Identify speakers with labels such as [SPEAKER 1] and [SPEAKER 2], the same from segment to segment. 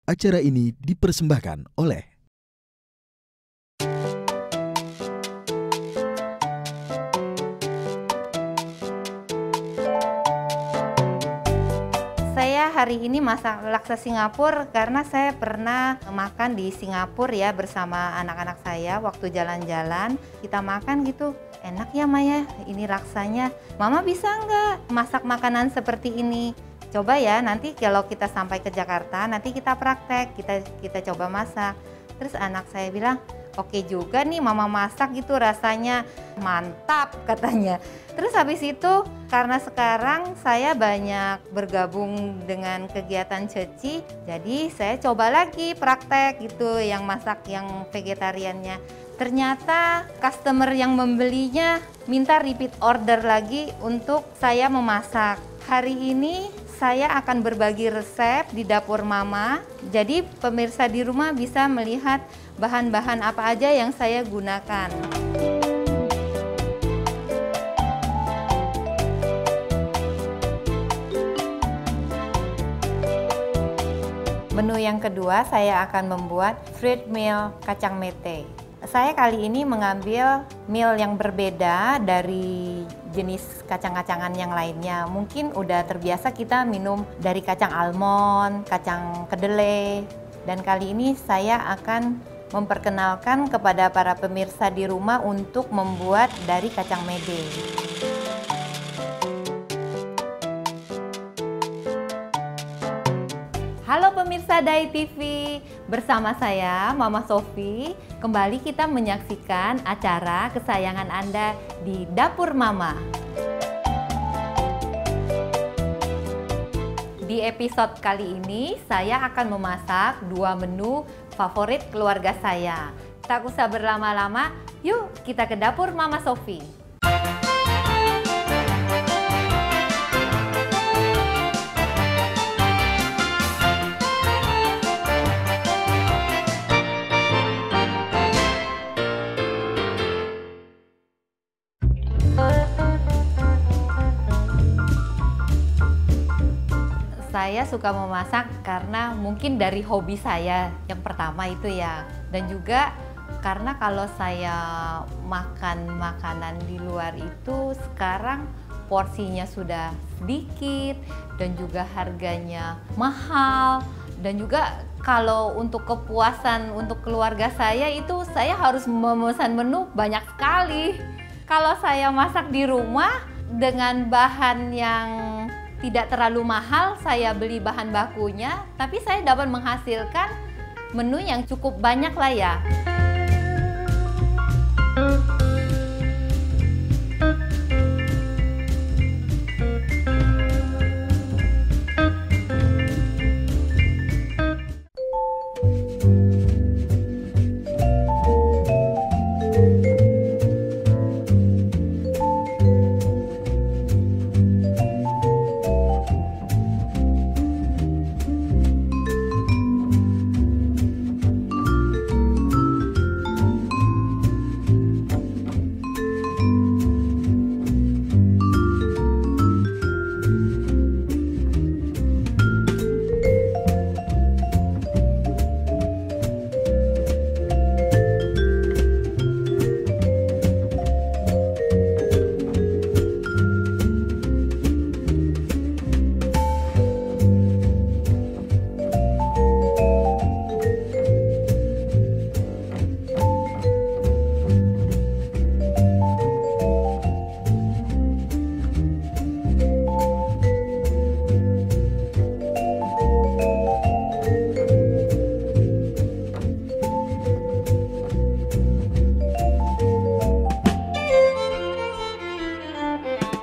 [SPEAKER 1] Acara ini dipersembahkan oleh
[SPEAKER 2] Saya hari ini masak laksa Singapura karena saya pernah makan di Singapura ya bersama anak-anak saya waktu jalan-jalan. Kita makan gitu, enak ya Maya, ini laksanya. Mama bisa nggak masak makanan seperti ini? Coba ya, nanti kalau kita sampai ke Jakarta, nanti kita praktek, kita coba masak. Terus anak saya bilang, oke juga nih mama masak gitu rasanya mantap katanya. Terus habis itu karena sekarang saya banyak bergabung dengan kegiatan Ceci, jadi saya coba lagi praktek gitu yang masak yang vegetariannya. Ternyata customer yang membelinya minta repeat order lagi untuk saya memasak. Hari ini saya akan berbagi resep di dapur mama. Jadi pemirsa di rumah bisa melihat bahan-bahan apa aja yang saya gunakan. Menu yang kedua saya akan membuat fruit meal kacang mete. Saya kali ini mengambil meal yang berbeda dari jenis kacang-kacangan yang lainnya. Mungkin udah terbiasa kita minum dari kacang almond, kacang kedelai. Dan kali ini saya akan memperkenalkan kepada para pemirsa di rumah untuk membuat dari kacang mede. Halo pemirsa Dai TV, bersama saya Mama Sofi. Kembali kita menyaksikan acara kesayangan Anda di Dapur Mama. Di episode kali ini saya akan memasak dua menu favorit keluarga saya. Tak usah berlama-lama, yuk kita ke Dapur Mama Sofi. Saya suka memasak karena mungkin dari hobi saya yang pertama itu ya, dan juga karena kalau saya makan makanan di luar itu sekarang porsinya sudah sedikit dan juga harganya mahal, dan juga kalau untuk kepuasan untuk keluarga saya itu saya harus memesan menu banyak sekali. Kalau saya masak di rumah dengan bahan yang tidak terlalu mahal, saya beli bahan bakunya, tapi saya dapat menghasilkan menu yang cukup banyak lah ya.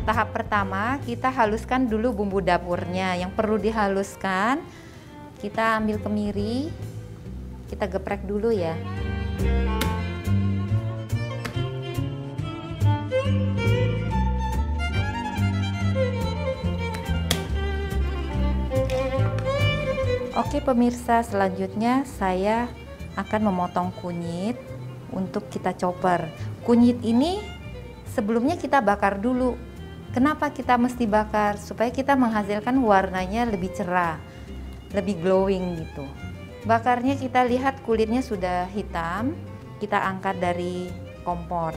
[SPEAKER 2] Tahap pertama, kita haluskan dulu bumbu dapurnya. Yang perlu dihaluskan, kita ambil kemiri, kita geprek dulu ya. Oke pemirsa, selanjutnya saya akan memotong kunyit untuk kita chopper. Kunyit ini sebelumnya kita bakar dulu. Kenapa kita mesti bakar? Supaya kita menghasilkan warnanya lebih cerah, lebih glowing gitu. Bakarnya kita lihat kulitnya sudah hitam, kita angkat dari kompor.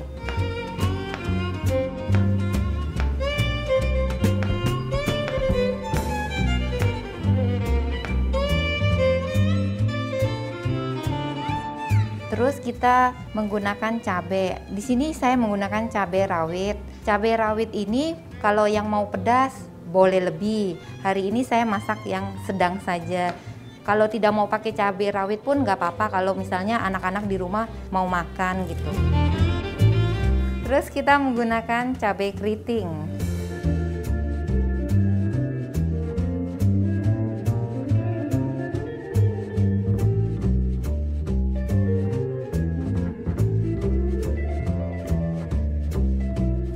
[SPEAKER 2] Terus kita menggunakan cabai. Di sini saya menggunakan cabai rawit. Cabai rawit ini kalau yang mau pedas boleh lebih. Hari ini saya masak yang sedang saja. Kalau tidak mau pakai cabai rawit pun nggak apa-apa kalau misalnya anak-anak di rumah mau makan gitu. Terus kita menggunakan cabai keriting.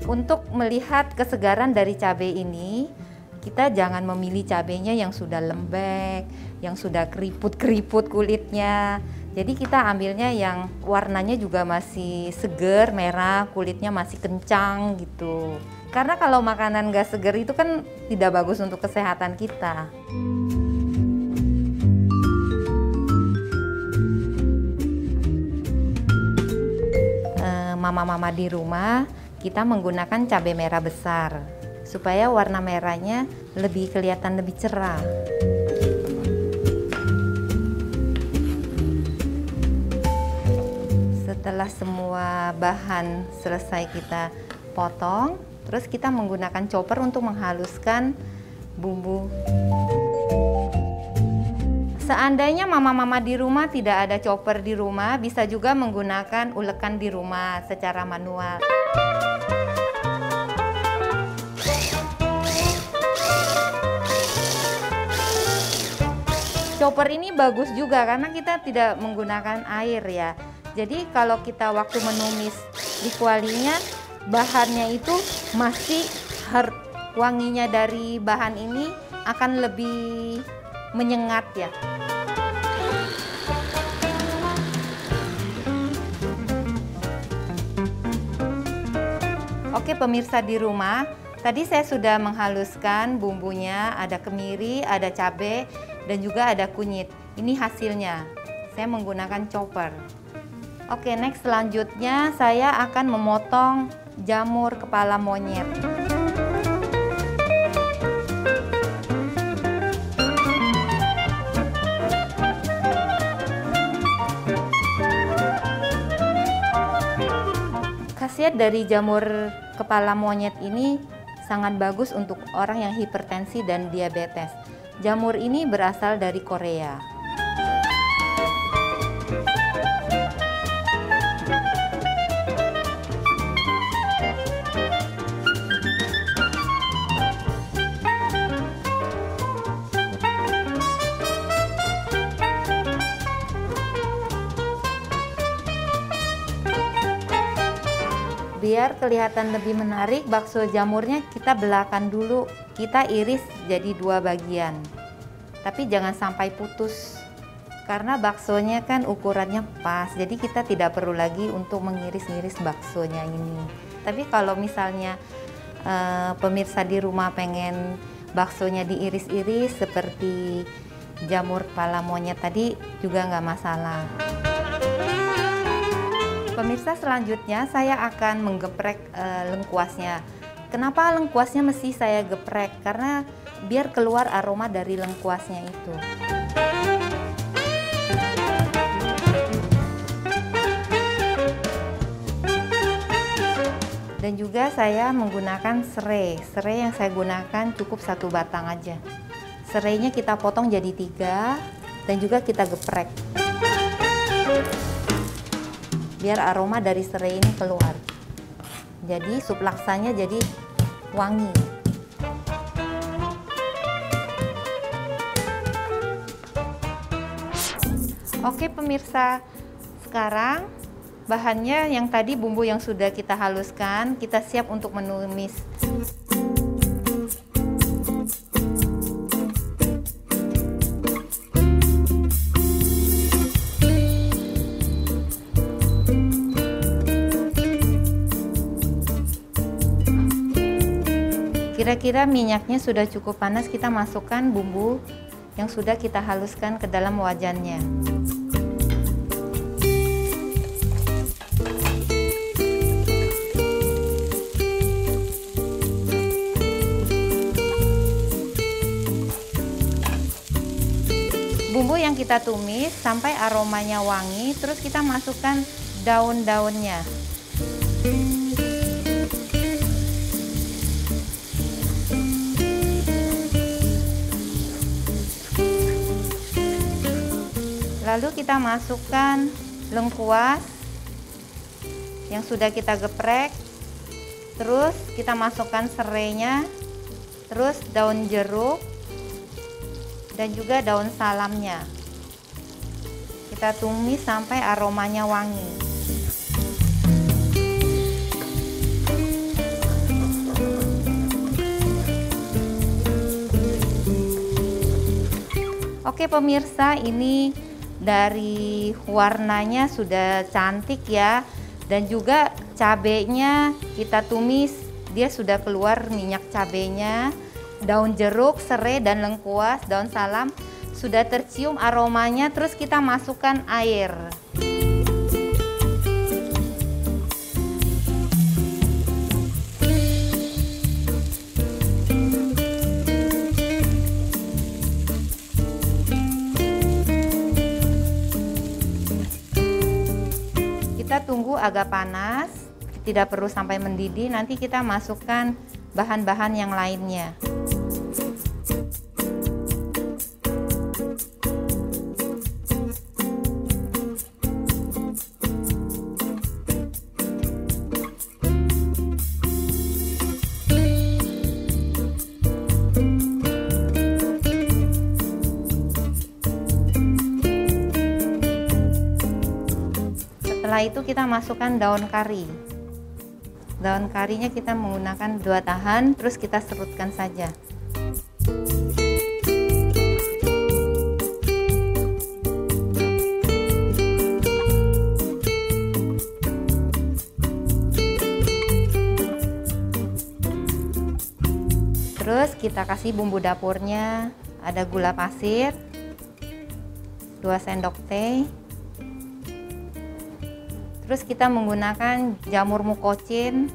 [SPEAKER 2] Untuk melihat kesegaran dari cabai ini, kita jangan memilih cabainya yang sudah lembek, yang sudah keriput-keriput kulitnya. Jadi kita ambilnya yang warnanya juga masih seger, merah, kulitnya masih kencang gitu. Karena kalau makanan gak seger itu kan tidak bagus untuk kesehatan kita. Mama-mama di rumah, kita menggunakan cabai merah besar supaya warna merahnya lebih kelihatan lebih cerah. Setelah semua bahan selesai kita potong, terus kita menggunakan chopper untuk menghaluskan bumbu. Seandainya mama-mama di rumah tidak ada chopper di rumah, bisa juga menggunakan ulekan di rumah secara manual. Chopper ini bagus juga karena kita tidak menggunakan air ya. Jadi kalau kita waktu menumis di kualinya, bahannya itu masih wanginya dari bahan ini akan lebih menyengat ya. Oke pemirsa di rumah, tadi saya sudah menghaluskan bumbunya, ada kemiri, ada cabai, dan juga ada kunyit. Ini hasilnya, saya menggunakan chopper. Oke, next selanjutnya saya akan memotong jamur kepala monyet. Khasiat dari jamur kepala monyet ini sangat bagus untuk orang yang hipertensi dan diabetes. Jamur ini berasal dari Korea. Biar kelihatan lebih menarik, bakso jamurnya kita belahkan dulu. Kita iris jadi 2 bagian. Tapi jangan sampai putus. Karena baksonya kan ukurannya pas. Jadi kita tidak perlu lagi untuk mengiris-iris baksonya ini. Tapi kalau misalnya pemirsa di rumah pengen baksonya diiris-iris seperti jamur kepala monyet tadi juga nggak masalah. Pemirsa, selanjutnya saya akan menggeprek lengkuasnya. Kenapa lengkuasnya mesti saya geprek? Karena biar keluar aroma dari lengkuasnya itu. Dan juga saya menggunakan serai. Serai yang saya gunakan cukup 1 batang aja. Serainya kita potong jadi 3 dan juga kita geprek. Biar aroma dari serai ini keluar. Jadi sup laksanya jadi wangi. Oke pemirsa, sekarang bahannya yang tadi bumbu yang sudah kita haluskan, kita siap untuk menumis. Kira-kira minyaknya sudah cukup panas, kita masukkan bumbu yang sudah kita haluskan ke dalam wajannya. Bumbu yang kita tumis sampai aromanya wangi, terus kita masukkan daun-daunnya. Lalu kita masukkan lengkuas yang sudah kita geprek, terus kita masukkan serainya, terus daun jeruk, dan juga daun salamnya. Kita tumis sampai aromanya wangi. Oke pemirsa, ini dari warnanya sudah cantik ya, dan juga cabenya kita tumis, dia sudah keluar minyak cabenya. Daun jeruk, serai, dan lengkuas, daun salam sudah tercium aromanya, terus kita masukkan air. Kita tunggu agak panas, tidak perlu sampai mendidih, nanti kita masukkan bahan-bahan yang lainnya. Setelah itu kita masukkan daun kari. Daun karinya kita menggunakan 2 tahan, terus kita serutkan saja. Terus kita kasih bumbu dapurnya, ada gula pasir, 2 sendok teh. Terus kita menggunakan jamur mukocin.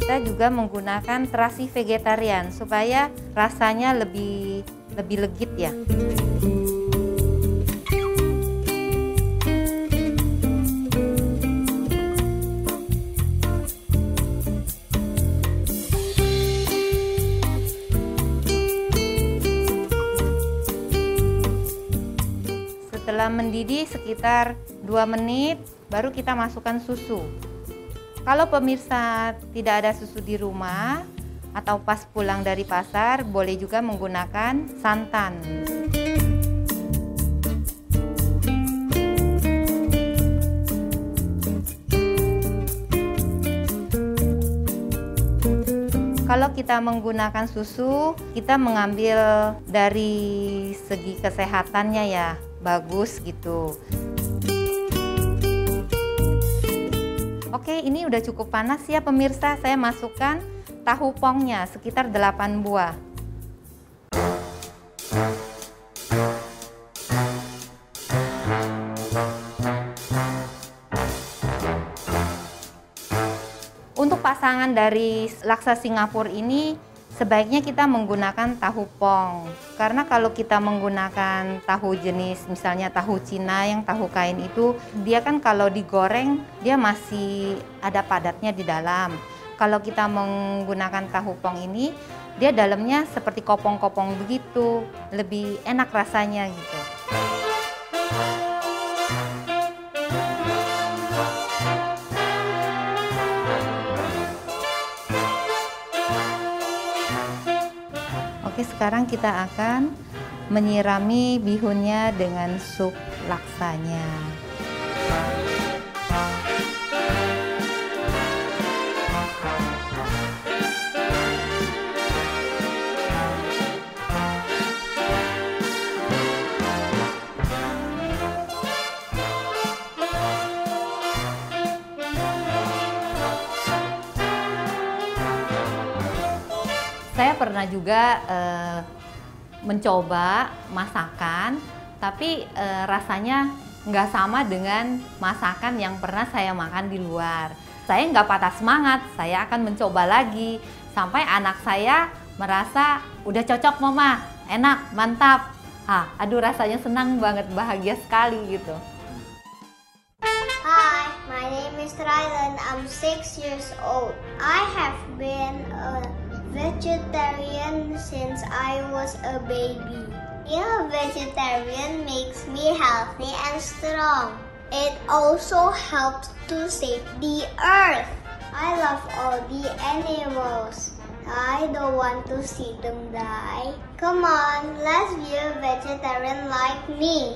[SPEAKER 2] Kita juga menggunakan terasi vegetarian supaya rasanya lebih legit ya. Setelah mendidih sekitar 2 menit, baru kita masukkan susu. Kalau pemirsa tidak ada susu di rumah atau pas pulang dari pasar, boleh juga menggunakan santan. Kalau kita menggunakan susu, kita mengambil dari segi kesehatannya ya, bagus gitu. Oke, ini udah cukup panas ya pemirsa. Saya masukkan tahu pongnya sekitar 8 buah. Untuk pasangan dari laksa Singapura ini sebaiknya kita menggunakan tahu pong. Karena kalau kita menggunakan tahu jenis misalnya tahu Cina yang tahu kain itu, dia kan kalau digoreng dia masih ada padatnya di dalam. Kalau kita menggunakan tahu pong ini, dia dalamnya seperti kopong-kopong begitu, lebih enak rasanya gitu. Oke, sekarang kita akan menyirami bihunnya dengan sup laksanya. Saya pernah juga mencoba masakan, tapi rasanya nggak sama dengan masakan yang pernah saya makan di luar. Saya nggak patah semangat, saya akan mencoba lagi sampai anak saya merasa udah cocok mama, enak, mantap. Aduh rasanya senang banget, bahagia sekali gitu.
[SPEAKER 3] Hi, my name is Rylan. I'm 6 years old. I have been a vegetarian since I was a baby. Being a vegetarian makes me healthy and strong. It also helps to save the earth. I love all the animals. I don't want to see them die. Come on, let's be a vegetarian like me.